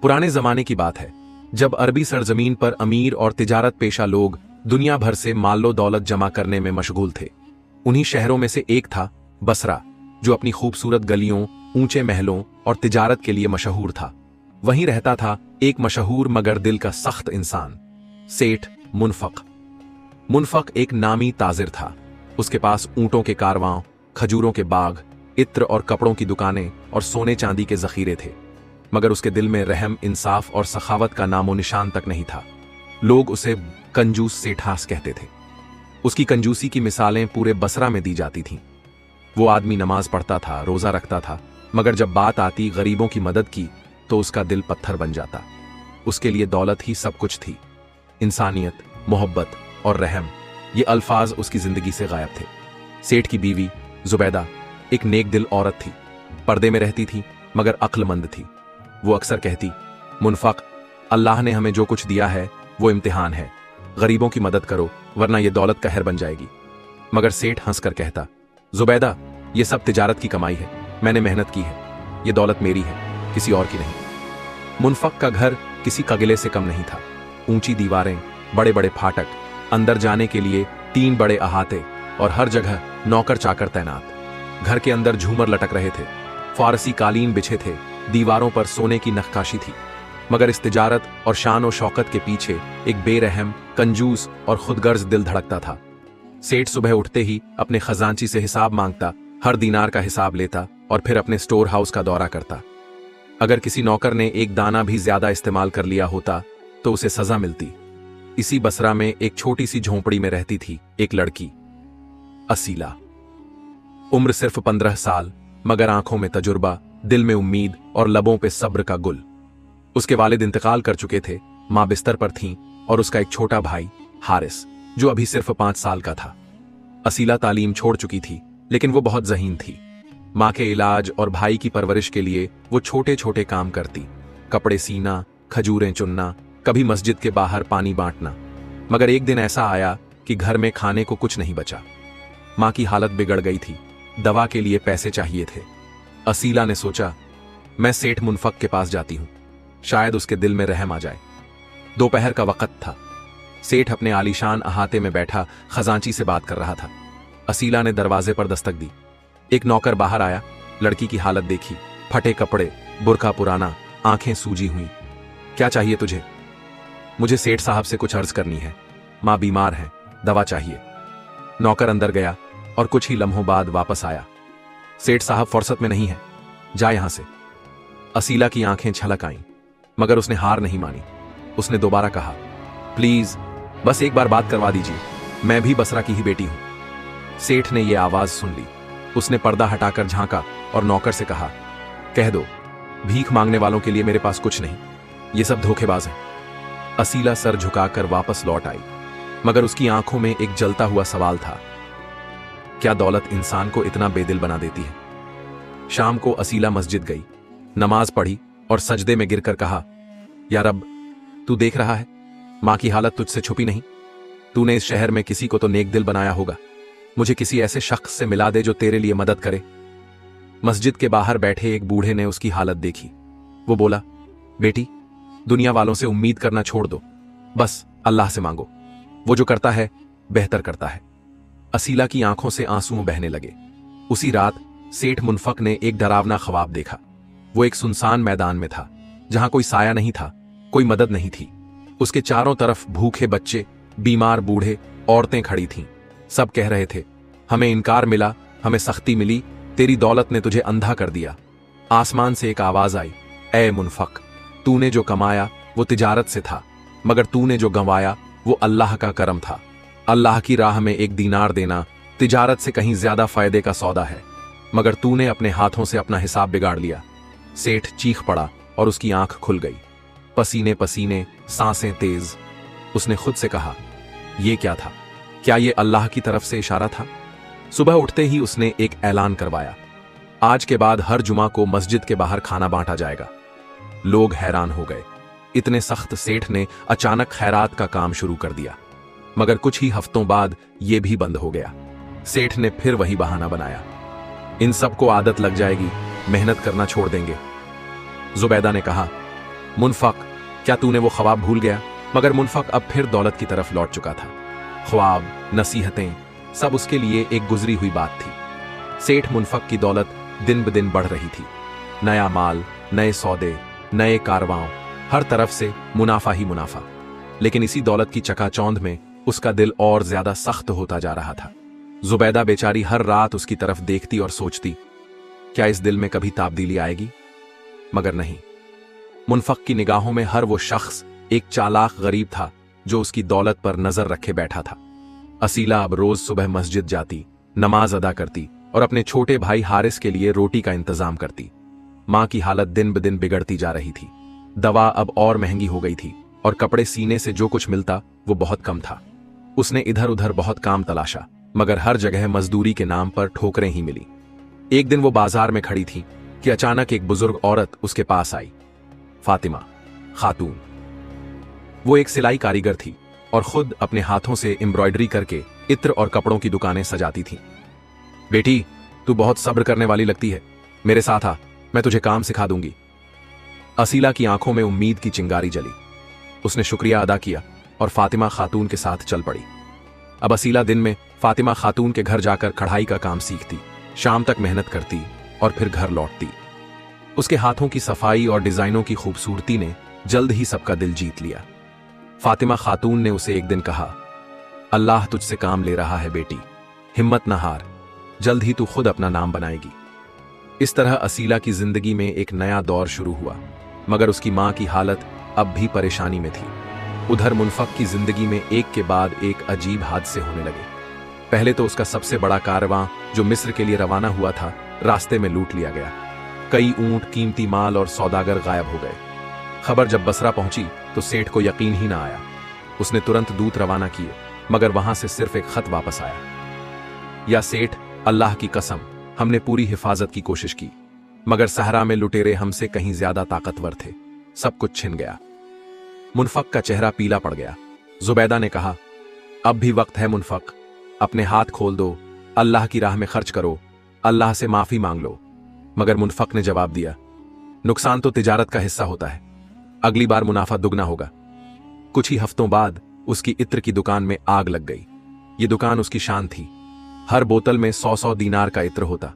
पुराने जमाने की बात है, जब अरबी सरजमीन पर अमीर और तिजारत पेशा लोग दुनिया भर से मालो दौलत जमा करने में मशगूल थे। उन्हीं शहरों में से एक था बसरा, जो अपनी खूबसूरत गलियों, ऊंचे महलों और तिजारत के लिए मशहूर था। वहीं रहता था एक मशहूर मगर दिल का सख्त इंसान, सेठ मुनफक। मुनफक एक नामी ताजिर था। उसके पास ऊंटों के कारवां, खजूरों के बाग, इत्र और कपड़ों की दुकानें और सोने चांदी के जखीरे थे। मगर उसके दिल में रहम, इंसाफ और सखावत का नामो निशान तक नहीं था। लोग उसे कंजूस सेठास कहते थे। उसकी कंजूसी की मिसालें पूरे बसरा में दी जाती थीं। वो आदमी नमाज पढ़ता था, रोजा रखता था, मगर जब बात आती गरीबों की मदद की तो उसका दिल पत्थर बन जाता। उसके लिए दौलत ही सब कुछ थी। इंसानियत, मोहब्बत और रहम, ये अल्फाज उसकी जिंदगी से गायब थे। सेठ की बीवी जुबैदा एक नेक दिल औरत थी। पर्दे में रहती थी मगर अक्लमंद थी। वो अक्सर कहती, मुनफक, अल्लाह ने हमें जो कुछ दिया है वो इम्तिहान है। गरीबों की मदद करो वरना ये दौलत कहर बन जाएगी। मगर सेठ हंसकर कहता, जुबैदा, ये सब तिजारत की कमाई है। मैंने मेहनत की है। ये दौलत मेरी है, किसी और की नहीं। मुनफक का घर किसी कगिले से कम नहीं था। ऊंची दीवारें, बड़े बड़े फाटक, अंदर जाने के लिए 3 बड़े अहाते और हर जगह नौकर चाकर तैनात। घर के अंदर झूमर लटक रहे थे, फारसी कालीन बिछे थे, दीवारों पर सोने की नक्काशी थी। मगर इस तिजारत और शान और शौकत के पीछे एक बेरहम, कंजूस और खुदगर्ज दिल धड़कता था। सेठ सुबह उठते ही अपने खजांची से हिसाब मांगता, हर दीनार का हिसाब लेता और फिर अपने स्टोर हाउस का दौरा करता। अगर किसी नौकर ने एक दाना भी ज्यादा इस्तेमाल कर लिया होता तो उसे सजा मिलती। इसी बसरा में एक छोटी सी झोंपड़ी में रहती थी एक लड़की, असीला। उम्र सिर्फ 15 साल, मगर आंखों में तजुर्बा, दिल में उम्मीद और लबों पे सब्र का गुल। उसके वालिद इंतकाल कर चुके थे, मां बिस्तर पर थीं और उसका एक छोटा भाई हारिस, जो अभी सिर्फ 5 साल का था। असीला तालीम छोड़ चुकी थी, लेकिन वो बहुत ज़हीन थी। मां के इलाज और भाई की परवरिश के लिए वो छोटे छोटे काम करती, कपड़े सीना, खजूरें चुनना, कभी मस्जिद के बाहर पानी बांटना। मगर एक दिन ऐसा आया कि घर में खाने को कुछ नहीं बचा। मां की हालत बिगड़ गई थी, दवा के लिए पैसे चाहिए थे। असीला ने सोचा, मैं सेठ मुनफक के पास जाती हूं, शायद उसके दिल में रहम आ जाए। दोपहर का वक्त था। सेठ अपने आलीशान अहाते में बैठा खजांची से बात कर रहा था। असीला ने दरवाजे पर दस्तक दी। एक नौकर बाहर आया, लड़की की हालत देखी, फटे कपड़े, बुरका पुराना, आंखें सूजी हुई। क्या चाहिए तुझे? मुझे सेठ साहब से कुछ अर्ज करनी है। मां बीमार है, दवा चाहिए। नौकर अंदर गया और कुछ ही लम्हों बाद वापस आया। सेठ साहब फुर्सत में नहीं है, जा यहां से। असीला की आंखें छलक आईं, मगर उसने हार नहीं मानी। उसने दोबारा कहा, प्लीज बस एक बार बात करवा दीजिए, मैं भी बसरा की ही बेटी हूं। सेठ ने यह आवाज सुन ली। उसने पर्दा हटाकर झांका और नौकर से कहा, कह दो, भीख मांगने वालों के लिए मेरे पास कुछ नहीं, ये सब धोखेबाज हैं। असीला सर झुकाकर वापस लौट आई, मगर उसकी आंखों में एक जलता हुआ सवाल था, क्या दौलत इंसान को इतना बेदिल बना देती है? शाम को असीला मस्जिद गई, नमाज पढ़ी और सजदे में गिरकर कहा, या रब, तू देख रहा है, मां की हालत तुझसे छुपी नहीं। तूने इस शहर में किसी को तो नेक दिल बनाया होगा। मुझे किसी ऐसे शख्स से मिला दे जो तेरे लिए मदद करे। मस्जिद के बाहर बैठे एक बूढ़े ने उसकी हालत देखी। वो बोला, बेटी, दुनिया वालों से उम्मीद करना छोड़ दो, बस अल्लाह से मांगो, वो जो करता है बेहतर करता है। असीला की आंखों से आंसू बहने लगे। उसी रात सेठ मुनफक ने एक डरावना ख्वाब देखा। वो एक सुनसान मैदान में था, जहां कोई साया नहीं था, कोई मदद नहीं थी। उसके चारों तरफ भूखे बच्चे, बीमार बूढ़े, औरतें खड़ी थीं। सब कह रहे थे, हमें इनकार मिला, हमें सख्ती मिली, तेरी दौलत ने तुझे अंधा कर दिया। आसमान से एक आवाज आई, ए मुनफक, तूने जो कमाया वो तिजारत से था, मगर तूने जो गंवाया वो अल्लाह का करम था। अल्लाह की राह में एक दीनार देना तिजारत से कहीं ज्यादा फायदे का सौदा है, मगर तूने अपने हाथों से अपना हिसाब बिगाड़ लिया। सेठ चीख पड़ा और उसकी आंख खुल गई, पसीने पसीने, सांसें तेज। उसने खुद से कहा, यह क्या था? क्या यह अल्लाह की तरफ से इशारा था? सुबह उठते ही उसने एक ऐलान करवाया, आज के बाद हर जुमा को मस्जिद के बाहर खाना बांटा जाएगा। लोग हैरान हो गए। इतने सख्त सेठ ने अचानक खैरात का काम शुरू कर दिया, मगर कुछ ही हफ्तों बाद यह भी बंद हो गया। सेठ ने फिर वही बहाना बनाया, इन सबको आदत लग जाएगी, मेहनत करना छोड़ देंगे। जुबैदा ने कहा, मुनफक, क्या तूने वो ख्वाब भूल गया? मगर मुनफक अब फिर दौलत की तरफ लौट चुका था। ख्वाब, नसीहतें, सब उसके लिए एक गुजरी हुई बात थी। सेठ मुनफक की दौलत दिन ब दिन बढ़ रही थी। नया माल, नए सौदे, नए कारवां, हर तरफ से मुनाफा ही मुनाफा। लेकिन इसी दौलत की चकाचौंध में उसका दिल और ज्यादा सख्त होता जा रहा था। जुबैदा बेचारी हर रात उसकी तरफ देखती और सोचती, क्या इस दिल में कभी तब्दीली आएगी? मगर नहीं। मुनफक की निगाहों में हर वो शख्स एक चालाक गरीब था जो उसकी दौलत पर नजर रखे बैठा था। असीला अब रोज सुबह मस्जिद जाती, नमाज अदा करती और अपने छोटे भाई हारिस के लिए रोटी का इंतजाम करती। मां की हालत दिन ब दिन बिगड़ती जा रही थी। दवा अब और महंगी हो गई थी और कपड़े सीने से जो कुछ मिलता वो बहुत कम था। उसने इधर उधर बहुत काम तलाशा, मगर हर जगह मजदूरी के नाम पर ठोकरें ही मिली। एक दिन वो बाजार में खड़ी थी कि अचानक एक बुजुर्ग औरत उसके पास आई। फातिमा खातून। वो एक सिलाई कारीगर थी और खुद अपने हाथों से एम्ब्रॉयडरी करके इत्र और कपड़ों की दुकानें सजाती थी। बेटी, तू बहुत सब्र करने वाली लगती है, मेरे साथ आ, मैं तुझे काम सिखा दूंगी। असीला की आंखों में उम्मीद की चिंगारी जली। उसने शुक्रिया अदा किया और फातिमा खातून के साथ चल पड़ी। अब असीला दिन में फातिमा खातून के घर जाकर कढ़ाई का काम सीखती, शाम तक मेहनत करती और फिर घर लौटती। उसके हाथों की सफाई और डिजाइनों की खूबसूरती ने जल्द ही सबका दिल जीत लिया। फातिमा खातून ने उसे एक दिन कहा, अल्लाह तुझसे काम ले रहा है बेटी, हिम्मत न हार, जल्द ही तू खुद अपना नाम बनाएगी। इस तरह असीला की जिंदगी में एक नया दौर शुरू हुआ, मगर उसकी मां की हालत अब भी परेशानी में थी। उधर मुनफक की जिंदगी में एक के बाद एक अजीब हादसे होने लगे। पहले तो उसका सबसे बड़ा कारवां जो मिस्र के लिए रवाना हुआ था, रास्ते में लूट लिया गया। कई ऊंट, कीमती माल और सौदागर गायब हो गए। खबर जब बसरा पहुंची तो सेठ को यकीन ही ना आया। उसने तुरंत दूत रवाना किए, मगर वहां से सिर्फ एक खत वापस आया। या सेठ, अल्लाह की कसम, हमने पूरी हिफाजत की कोशिश की, मगर सहरा में लुटेरे हमसे कहीं ज्यादा ताकतवर थे, सब कुछ छिन गया। मुनफक का चेहरा पीला पड़ गया। जुबैदा ने कहा, अब भी वक्त है मुनफक, अपने हाथ खोल दो, अल्लाह की राह में खर्च करो, अल्लाह से माफी मांग लो। मगर मुनफक ने जवाब दिया, नुकसान तो तिजारत का हिस्सा होता है, अगली बार मुनाफा दुगना होगा। कुछ ही हफ्तों बाद उसकी इत्र की दुकान में आग लग गई। ये दुकान उसकी शान थी। हर बोतल में 100-100 दीनार का इत्र होता,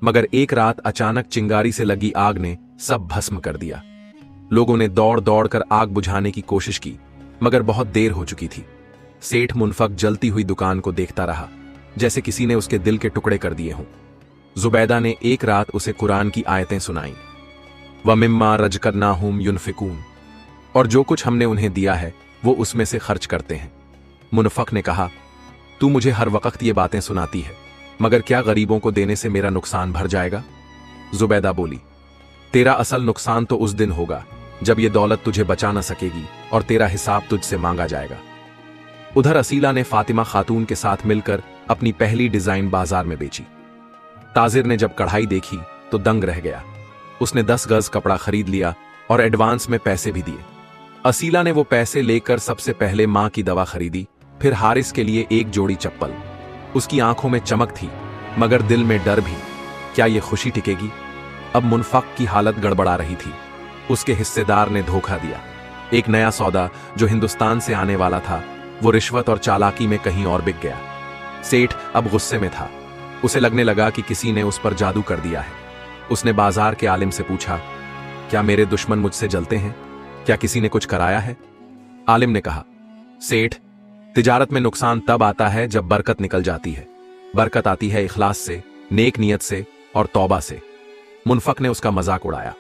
मगर एक रात अचानक चिंगारी से लगी आग ने सब भस्म कर दिया। लोगों ने दौड़ दौड़ कर आग बुझाने की कोशिश की, मगर बहुत देर हो चुकी थी। सेठ मुनफक जलती हुई दुकान को देखता रहा, जैसे किसी ने उसके दिल के टुकड़े कर दिए हों। जुबैदा ने एक रात उसे कुरान की आयतें सुनाई, व मिम्मा रज़क़नाहुम युनफ़िकून, और जो कुछ हमने उन्हें दिया है वो उसमें से खर्च करते हैं। मुनफक ने कहा, तू मुझे हर वक्त ये बातें सुनाती है, मगर क्या गरीबों को देने से मेरा नुकसान भर जाएगा? जुबैदा बोली, तेरा असल नुकसान तो उस दिन होगा जब ये दौलत तुझे बचा न सकेगी और तेरा हिसाब तुझसे मांगा जाएगा। उधर असीला ने फातिमा खातून के साथ मिलकर अपनी पहली डिजाइन बाजार में बेची। ताजिर ने जब कढ़ाई देखी तो दंग रह गया। उसने 10 गज कपड़ा खरीद लिया और एडवांस में पैसे भी दिए। असीला ने वो पैसे लेकर सबसे पहले मां की दवा खरीदी, फिर हारिस के लिए एक जोड़ी चप्पल। उसकी आंखों में चमक थी, मगर दिल में डर भी। क्या ये खुशी टिकेगी? अब मुनफक की हालत गड़बड़ा रही थी। उसके हिस्सेदार ने धोखा दिया। एक नया सौदा जो हिंदुस्तान से आने वाला था, वो रिश्वत और चालाकी में कहीं और बिक गया। सेठ अब गुस्से में था। उसे लगने लगा कि किसी ने उस पर जादू कर दिया है। उसने बाजार के आलिम से पूछा, क्या मेरे दुश्मन मुझसे जलते हैं? क्या किसी ने कुछ कराया है? आलिम ने कहा, सेठ, तिजारत में नुकसान तब आता है जब बरकत निकल जाती है। बरकत आती है इखलास से, नेक नियत से और तौबा से। मुनफक ने उसका मजाक उड़ाया।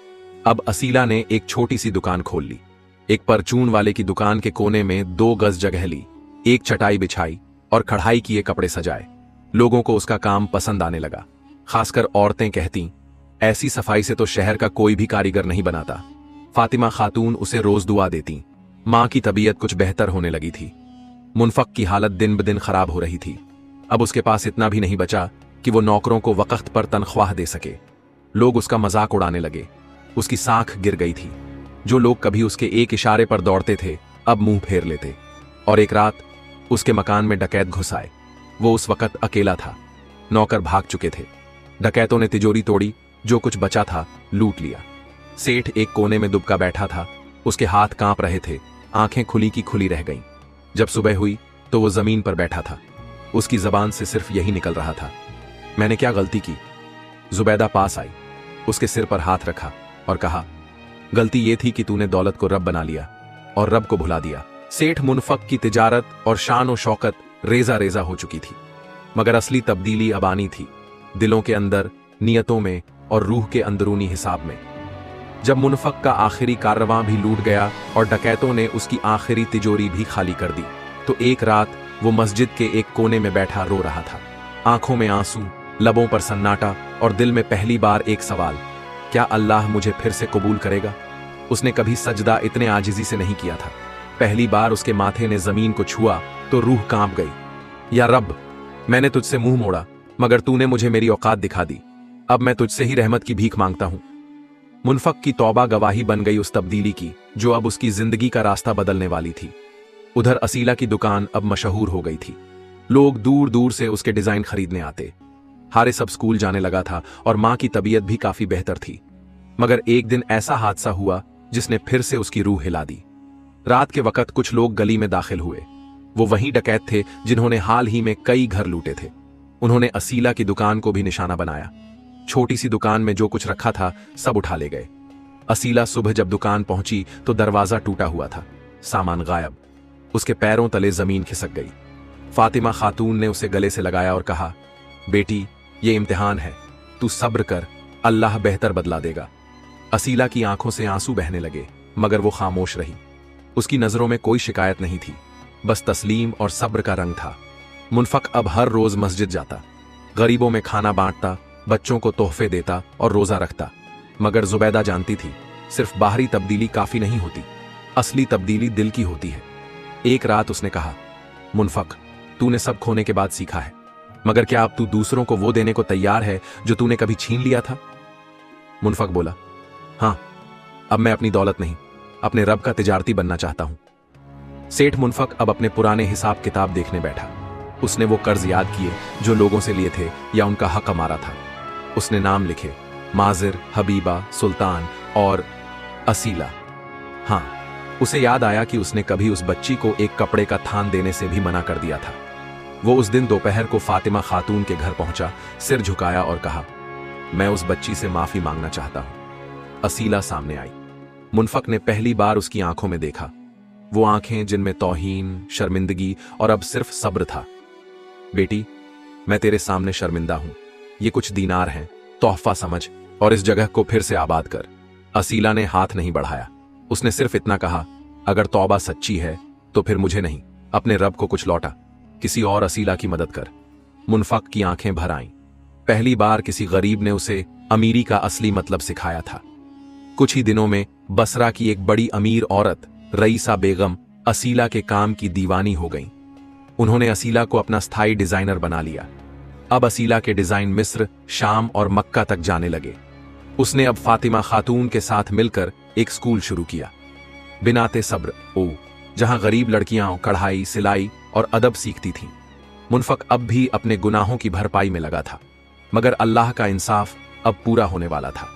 अब असीला ने एक छोटी सी दुकान खोल ली। एक परचून वाले की दुकान के कोने में 2 गज जगह ली, एक चटाई बिछाई और कढ़ाई किए कपड़े सजाए। लोगों को उसका काम पसंद आने लगा। खासकर औरतें कहती, ऐसी सफाई से तो शहर का कोई भी कारीगर नहीं बनाता। फातिमा खातून उसे रोज दुआ देती। मां की तबीयत कुछ बेहतर होने लगी थी। मुनफक की हालत दिन ब दिन खराब हो रही थी। अब उसके पास इतना भी नहीं बचा कि वो नौकरों को वक्त पर तनख्वाह दे सके। लोग उसका मजाक उड़ाने लगे। उसकी साख गिर गई थी। जो लोग कभी उसके एक इशारे पर दौड़ते थे, अब मुंह फेर लेते। और एक रात उसके मकान में डकैत घुस आए। वो उस वक्त अकेला था। नौकर भाग चुके थे। डकैतों ने तिजोरी तोड़ी, जो कुछ बचा था लूट लिया। सेठ एक कोने में दुबका बैठा था। उसके हाथ कांप रहे थे, आंखें खुली की खुली रह गईं। जब सुबह हुई तो वो जमीन पर बैठा था। उसकी जबान से सिर्फ यही निकल रहा था, मैंने क्या गलती की। जुबैदा पास आई, उसके सिर पर हाथ रखा और कहा, गलती ये थी कि तूने दौलत को रब बना लिया और रब को भुला दिया। सेठ मुनफक की तिजारत और शान और शौकत रेजा रेजा हो चुकी थी, मगर असली तब्दीली अब आनी थी, दिलों के अंदर, नियतों में और रूह के अंदरूनी हिसाब में। जब मुनफक का आखिरी कारवां भी लूट गया और डकैतों ने उसकी आखिरी तिजोरी भी खाली कर दी, तो एक रात वो मस्जिद के एक कोने में बैठा रो रहा था। आंखों में आंसू, लबों पर सन्नाटा और दिल में पहली बार एक सवाल, क्या अल्लाह मुझे फिर से कबूल करेगा। उसने कभी सजदा इतने आजिजी से नहीं किया था। पहली बार उसके माथे ने जमीन को छुआ तो रूह कांप गई। या रब, मैंने तुझसे मुंह मोड़ा, मगर तूने मुझे मेरी औकात दिखा दी। अब मैं तुझसे ही रहमत की भीख मांगता हूं। मुनफक की तौबा गवाही बन गई उस तब्दीली की जो अब उसकी जिंदगी का रास्ता बदलने वाली थी। उधर असीला की दुकान अब मशहूर हो गई थी। लोग दूर दूर से उसके डिजाइन खरीदने आते। हारिस अब स्कूल जाने लगा था और मां की तबीयत भी काफी बेहतर थी। मगर एक दिन ऐसा हादसा हुआ जिसने फिर से उसकी रूह हिला दी। रात के वक्त कुछ लोग गली में दाखिल हुए। वो वही डकैत थे जिन्होंने हाल ही में कई घर लूटे थे। उन्होंने असीला की दुकान को भी निशाना बनाया। छोटी सी दुकान में जो कुछ रखा था सब उठा ले गए। असीला सुबह जब दुकान पहुंची तो दरवाजा टूटा हुआ था, सामान गायब। उसके पैरों तले जमीन खिसक गई। फातिमा खातून ने उसे गले से लगाया और कहा, बेटी, ये इम्तिहान है, तू सब्र कर, अल्लाह बेहतर बदला देगा। असीला की आंखों से आंसू बहने लगे, मगर वो खामोश रही। उसकी नजरों में कोई शिकायत नहीं थी, बस तस्लीम और सब्र का रंग था। मुनफक अब हर रोज मस्जिद जाता, गरीबों में खाना बांटता, बच्चों को तोहफे देता और रोजा रखता। मगर जुबैदा जानती थी, सिर्फ बाहरी तब्दीली काफी नहीं होती, असली तब्दीली दिल की होती है। एक रात उसने कहा, मुनफक, तूने सब खोने के बाद सीखा है, मगर क्या अब तू दूसरों को वो देने को तैयार है जो तूने कभी छीन लिया था। मुनफक बोला, हां, अब मैं अपनी दौलत नहीं, अपने रब का तिजारती बनना चाहता हूं। सेठ मुनफक अब अपने पुराने हिसाब किताब देखने बैठा। उसने वो कर्ज याद किए जो लोगों से लिए थे या उनका हक हमारा था। उसने नाम लिखे, माजिर, हबीबा, सुल्तान और असीला। हां, उसे याद आया कि उसने कभी उस बच्ची को एक कपड़े का थान देने से भी मना कर दिया था। वो उस दिन दोपहर को फातिमा खातून के घर पहुंचा, सिर झुकाया और कहा, मैं उस बच्ची से माफी मांगना चाहता हूं। असीला सामने आई। मुनफक ने पहली बार उसकी आंखों में देखा, वो आंखें जिनमें तौहीन, शर्मिंदगी और अब सिर्फ सब्र था। बेटी, मैं तेरे सामने शर्मिंदा हूं, ये कुछ दीनार हैं, तोहफा समझ और इस जगह को फिर से आबाद कर। असीला ने हाथ नहीं बढ़ाया। उसने सिर्फ इतना कहा, अगर तौबा सच्ची है तो फिर मुझे नहीं, अपने रब को कुछ लौटा, किसी और असीला की मदद कर। मुनफक की आंखें भर आईं। पहली बार किसी गरीब ने उसे अमीरी का असली मतलब सिखाया था। कुछ ही दिनों में बसरा की एक बड़ी अमीर औरत रईसा बेगम असीला के काम की दीवानी हो गई। उन्होंने असीला को अपना स्थायी डिजाइनर बना लिया। अब असीला के डिजाइन मिस्र, शाम और मक्का तक जाने लगे। उसने अब फातिमा खातून के साथ मिलकर एक स्कूल शुरू किया, बिनाते सब्र जहां गरीब लड़कियां कढ़ाई, सिलाई और अदब सीखती थीं। मुनफक अब भी अपने गुनाहों की भरपाई में लगा था, मगर अल्लाह का इंसाफ अब पूरा होने वाला था।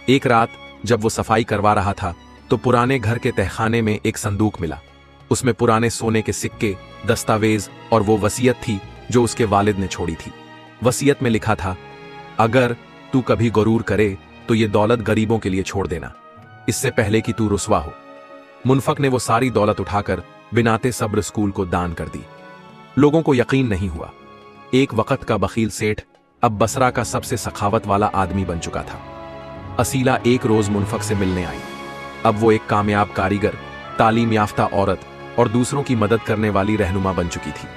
एक रात जब वो सफाई करवा रहा था तो पुराने घर के तहखाने में एक संदूक मिला। उसमें पुराने सोने के सिक्के, दस्तावेज और वो वसीयत थी जो उसके वालिद ने छोड़ी थी। वसीयत में लिखा था, अगर तू कभी गुरूर करे तो ये दौलत गरीबों के लिए छोड़ देना, इससे पहले कि तू रुसवा हो। मुनफक ने वो सारी दौलत उठाकर बिनाते सब्र स्कूल को दान कर दी। लोगों को यकीन नहीं हुआ। एक वक्त का बखील सेठ अब बसरा का सबसे सखावत वाला आदमी बन चुका था। असीला एक रोज मुनफक से मिलने आई। अब वो एक कामयाब कारीगर, तालीम याफ्ता औरत और दूसरों की मदद करने वाली रहनुमा बन चुकी थी।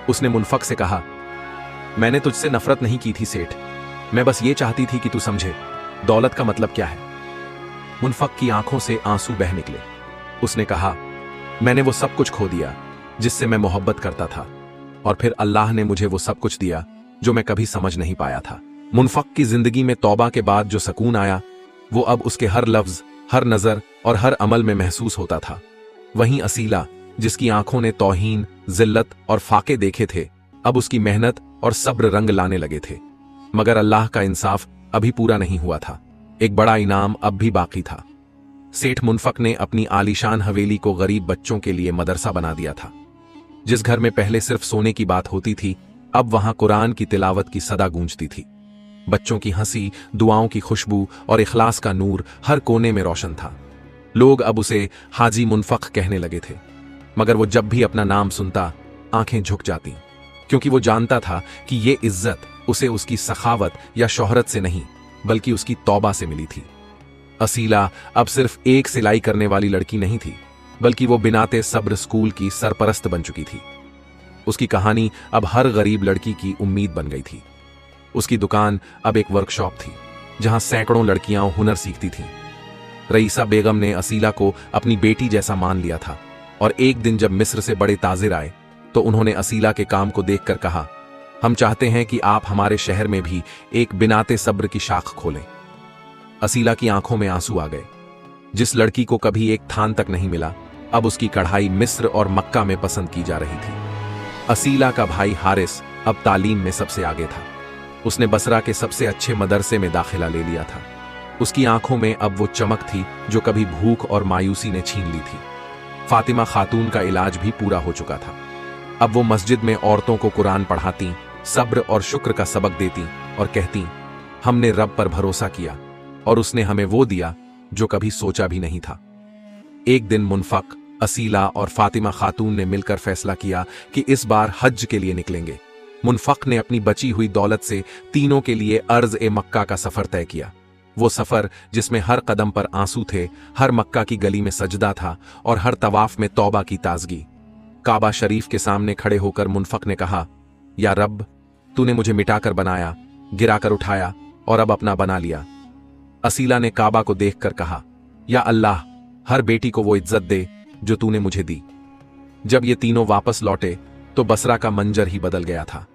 उसने मुनफक से कहा, मैंने तुझसे नफरत नहीं की थी सेठ, मैं बस ये चाहती थी कि तू समझे दौलत का मतलब क्या है। मुनफक की आंखों से आंसू बह निकले। उसने कहा, मैंने वो सब कुछ खो दिया जिससे मैं मोहब्बत करता था, और फिर अल्लाह ने मुझे वो सब कुछ दिया जो मैं कभी समझ नहीं पाया था। मुनफक की जिंदगी में तौबा के बाद जो सुकून आया, वो अब उसके हर लफ्ज, हर नजर और हर अमल में महसूस होता था। वहीं असीला, जिसकी आंखों ने तौहीन, जिल्लत और फाके देखे थे, अब उसकी मेहनत और सब्र रंग लाने लगे थे। मगर अल्लाह का इंसाफ अभी पूरा नहीं हुआ था। एक बड़ा इनाम अब भी बाकी था। सेठ मुनफक ने अपनी आलीशान हवेली को गरीब बच्चों के लिए मदरसा बना दिया था। जिस घर में पहले सिर्फ सोने की बात होती थी, अब वहां कुरान की तिलावत की सदा गूंजती थी। बच्चों की हंसी, दुआओं की खुशबू और इखलास का नूर हर कोने में रोशन था। लोग अब उसे हाजी मुनफक कहने लगे थे, मगर वो जब भी अपना नाम सुनता आंखें झुक जाती, क्योंकि वो जानता था कि ये इज्जत उसे उसकी सखावत या शोहरत से नहीं, बल्कि उसकी तौबा से मिली थी। असीला अब सिर्फ एक सिलाई करने वाली लड़की नहीं थी, बल्कि वो बिनाते सब्र स्कूल की सरपरस्त बन चुकी थी। उसकी कहानी अब हर गरीब लड़की की उम्मीद बन गई थी। उसकी दुकान अब एक वर्कशॉप थी, जहां सैकड़ों लड़कियां हुनर सीखती थीं। रईसा बेगम ने असीला को अपनी बेटी जैसा मान लिया था, और एक दिन जब मिस्र से बड़े ताजिर आए तो उन्होंने असीला के काम को देखकर कहा, हम चाहते हैं कि आप हमारे शहर में भी एक बिनाते सब्र की शाख खोलें। असीला की आंखों में आंसू आ गए। जिस लड़की को कभी एक थान तक नहीं मिला, अब उसकी कढ़ाई मिस्र और मक्का में पसंद की जा रही थी। असीला का भाई हारिस अब तालीम में सबसे आगे था। उसने बसरा के सबसे अच्छे मदरसे में दाखिला ले लिया था। उसकी आंखों में अब वो चमक थी जो कभी भूख और मायूसी ने छीन ली थी। फातिमा खातून का इलाज भी पूरा हो चुका था। अब वो मस्जिद में औरतों को कुरान पढ़ाती, सब्र और शुक्र का सबक देती और कहती, हमने रब पर भरोसा किया और उसने हमें वो दिया जो कभी सोचा भी नहीं था। एक दिन मुनफक, असीला और फातिमा खातून ने मिलकर फैसला किया कि इस बार हज के लिए निकलेंगे। मुनफक ने अपनी बची हुई दौलत से तीनों के लिए अर्ज-ए-मक्का का सफर तय किया। वो सफर जिसमें हर कदम पर आंसू थे, हर मक्का की गली में सजदा था और हर तवाफ में तौबा की ताजगी। काबा शरीफ के सामने खड़े होकर मुनफक ने कहा, या रब, तूने मुझे मिटाकर बनाया, गिराकर उठाया और अब अपना बना लिया। असीला ने काबा को देखकर कहा, या अल्लाह, हर बेटी को वो इज्जत दे जो तूने मुझे दी। जब ये तीनों वापस लौटे तो बसरा का मंजर ही बदल गया था।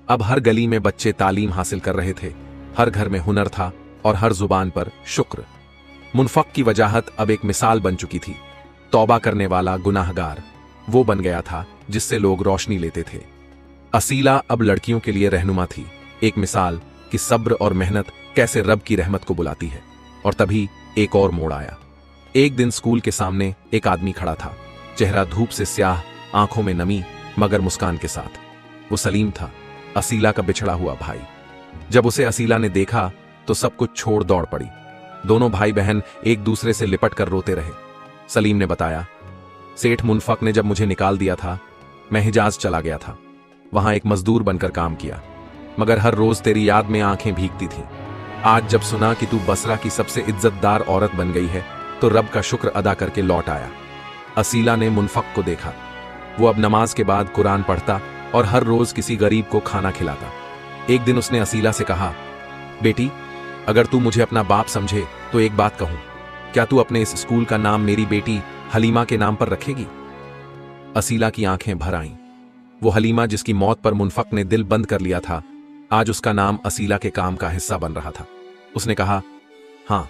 अब हर गली में बच्चे तालीम हासिल कर रहे थे, हर घर में हुनर था और हर जुबान पर शुक्र। मुनफक की वजाहत अब एक मिसाल बन चुकी थी। तौबा करने वाला गुनाहगार वो बन गया था जिससे लोग रोशनी लेते थे। असीला अब लड़कियों के लिए रहनुमा थी, एक मिसाल कि सब्र और मेहनत कैसे रब की रहमत को बुलाती है। और तभी एक और मोड़ आया। एक दिन स्कूल के सामने एक आदमी खड़ा था, चेहरा धूप से स्याह, आंखों में नमी, मगर मुस्कान के साथ। वो सलीम था, असीला का बिछड़ा हुआ भाई। जब उसे असीला ने देखा तो सब कुछ छोड़ दौड़ पड़ी। दोनों भाई बहन एक दूसरे से लिपट कर रोते रहे। सलीम ने बताया, सेठ मुनफक ने जब मुझे निकाल दिया था, मैं हिजाज चला गया था। वहां एक मजदूर बनकर काम किया, मगर हर रोज तेरी याद में आंखें भीगती थीं। आज जब सुना कि तू बसरा की सबसे इज्जतदार औरत बन गई है, तो रब का शुक्र अदा करके लौट आया। असीला ने मुनफक को देखा। वो अब नमाज के बाद कुरान पढ़ता और हर रोज किसी गरीब को खाना खिलाता। एक दिन उसने असीला से कहा, बेटी, अगर तू मुझे अपना बाप समझे तो एक बात कहूं, क्या तू अपने इस स्कूल का नाम मेरी बेटी हलीमा के नाम पर रखेगी? असीला की आंखें भर आईं। वो हलीमा जिसकी मौत पर मुनफक ने दिल बंद कर लिया था, आज उसका नाम असीला के काम का हिस्सा बन रहा था। उसने कहा, हां,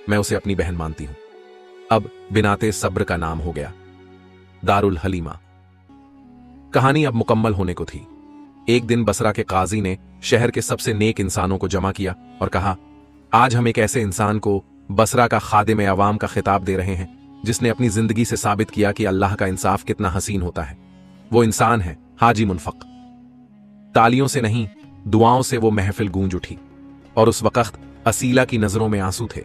मैं उसे अपनी बहन मानती हूं। अब बिनाते सब्र का नाम हो गया, दारुल हलीमा। कहानी अब मुकम्मल होने को थी। एक दिन बसरा के काजी ने शहर के सबसे नेक इंसानों को जमा किया और कहा, आज हम एक ऐसे इंसान को बसरा का खादिम अवाम का खिताब दे रहे हैं जिसने अपनी जिंदगी से साबित किया कि अल्लाह का इंसाफ कितना हसीन होता है। वो इंसान है हाजी मुनफक। तालियों से नहीं, दुआओं से वो महफिल गूंज उठी और उस वक्त असीला की नजरों में आंसू थे,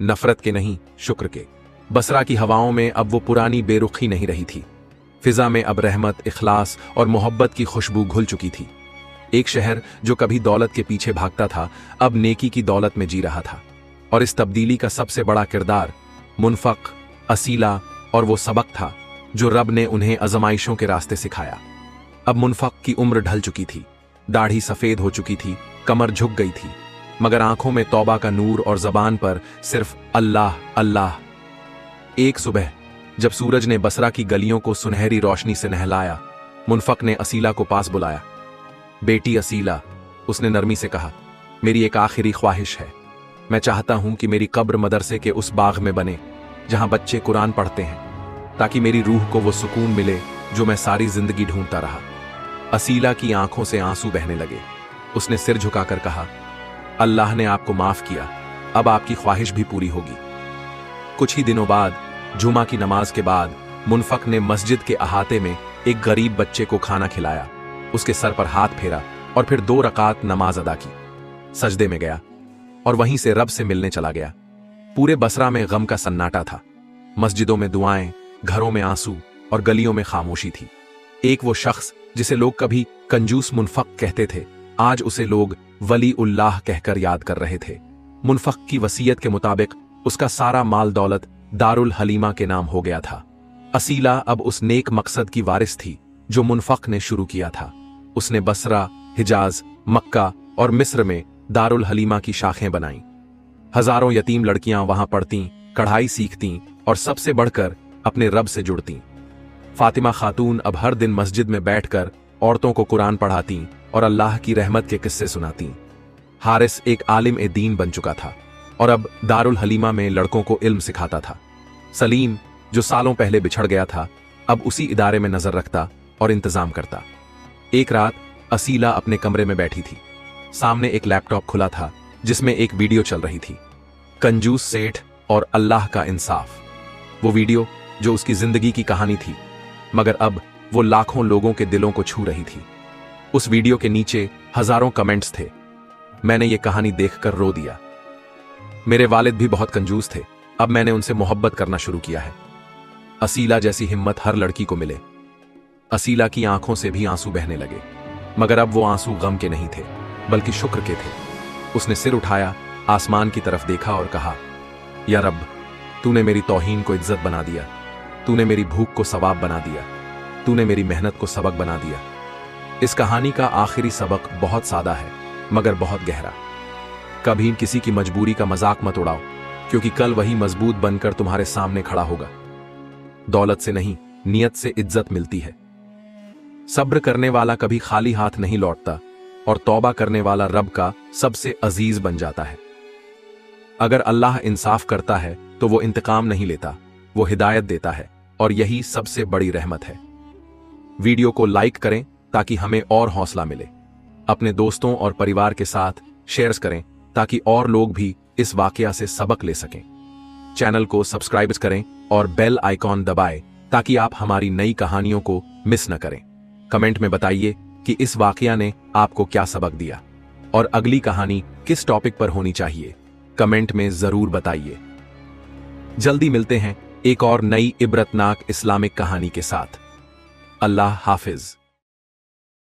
नफरत के नहीं, शुक्र के। बसरा की हवाओं में अब वो पुरानी बेरुखी नहीं रही थी। फिजा में अब रहमत, इखलास और मोहब्बत की खुशबू घुल चुकी थी। एक शहर जो कभी दौलत के पीछे भागता था, अब नेकी की दौलत में जी रहा था। और इस तब्दीली का सबसे बड़ा किरदार मुनफक, असीला और वो सबक था जो रब ने उन्हें आजमाइशों के रास्ते सिखाया। अब मुनफक की उम्र ढल चुकी थी, दाढ़ी सफेद हो चुकी थी, कमर झुक गई थी, मगर आंखों में तौबा का नूर और जबान पर सिर्फ अल्लाह अल्लाह। एक सुबह जब सूरज ने बसरा की गलियों को सुनहरी रोशनी से नहलाया, मुनफक ने असीला को पास बुलाया। बेटी असीला, उसने नरमी से कहा, मेरी एक आखिरी ख्वाहिश है। मैं चाहता हूं कि मेरी कब्र मदरसे के उस बाग में बने जहां बच्चे कुरान पढ़ते हैं, ताकि मेरी रूह को वो सुकून मिले जो मैं सारी जिंदगी ढूंढता रहा। असीला की आंखों से आंसू बहने लगे। उसने सिर झुकाकर कहा, अल्लाह ने आपको माफ किया, अब आपकी ख्वाहिश भी पूरी होगी। कुछ ही दिनों बाद जुमा की नमाज के बाद मुनफक ने मस्जिद के अहाते में एक गरीब बच्चे को खाना खिलाया, उसके सर पर हाथ फेरा और फिर 2 रकात नमाज अदा की, सजदे में गया और वहीं से रब से मिलने चला गया। पूरे बसरा में गम का सन्नाटा था। मस्जिदों में दुआएं, घरों में आंसू और गलियों में खामोशी थी। एक वो शख्स जिसे लोग कभी कंजूस मुनफक कहते थे, आज उसे लोग वली उल्लाह कहकर याद कर रहे थे। मुनफक की वसीयत के मुताबिक उसका सारा माल दौलत दारुल हलीमा के नाम हो गया था। असीला अब उस नेक मकसद की वारिस थी जो मुनफक ने शुरू किया था। उसने बसरा, हिजाज, मक्का और मिस्र में दारुल हलीमा की शाखें बनाईं। हजारों यतीम लड़कियां वहां पढ़तीं, कढ़ाई सीखतीं और सबसे बढ़कर अपने रब से जुड़तीं। फातिमा खातून अब हर दिन मस्जिद में बैठकर औरतों को कुरान पढ़ातीं और अल्लाह की रहमत के किस्से सुनातीं। हारिस एक आलिम ए दीन बन चुका था और अब दारुल हलीमा में लड़कों को इल्म सिखाता था। सलीम, जो सालों पहले बिछड़ गया था, अब उसी इदारे में नजर रखता और इंतजाम करता। एक रात असीला अपने कमरे में बैठी थी। सामने एक लैपटॉप खुला था जिसमें एक वीडियो चल रही थी, कंजूस सेठ और अल्लाह का इंसाफ। वो वीडियो जो उसकी जिंदगी की कहानी थी, मगर अब वो लाखों लोगों के दिलों को छू रही थी। उस वीडियो के नीचे हजारों कमेंट्स थे। मैंने ये कहानी देखकर रो दिया। मेरे वालिद भी बहुत कंजूस थे, अब मैंने उनसे मोहब्बत करना शुरू किया है। असीला जैसी हिम्मत हर लड़की को मिले। असीला की आंखों से भी आंसू बहने लगे, मगर अब वो आंसू गम के नहीं थे बल्कि शुक्र के थे। उसने सिर उठाया, आसमान की तरफ देखा और कहा, या रब, तूने मेरी तौहीन को इज्जत बना दिया, तूने मेरी भूख को सवाब बना दिया, तूने मेरी मेहनत को सबक बना दिया। इस कहानी का आखिरी सबक बहुत सादा है मगर बहुत गहरा। कभी किसी की मजबूरी का मजाक मत उड़ाओ, क्योंकि कल वही मजबूत बनकर तुम्हारे सामने खड़ा होगा। दौलत से नहीं, नियत से इज्जत मिलती है। सब्र करने वाला कभी खाली हाथ नहीं लौटता और तौबा करने वाला रब का सबसे अजीज बन जाता है। अगर अल्लाह इंसाफ करता है तो वो इंतकाम नहीं लेता, वो हिदायत देता है, और यही सबसे बड़ी रहमत है। वीडियो को लाइक करें ताकि हमें और हौसला मिले। अपने दोस्तों और परिवार के साथ शेयर करें ताकि और लोग भी इस वाकया से सबक ले सकें। चैनल को सब्सक्राइब करें और बेल आइकॉन दबाएं ताकि आप हमारी नई कहानियों को मिस न करें। कमेंट में बताइए कि इस वाकया ने आपको क्या सबक दिया और अगली कहानी किस टॉपिक पर होनी चाहिए। कमेंट में जरूर बताइए। जल्दी मिलते हैं एक और नई इबरतनाक इस्लामिक कहानी के साथ। अल्लाह हाफिज।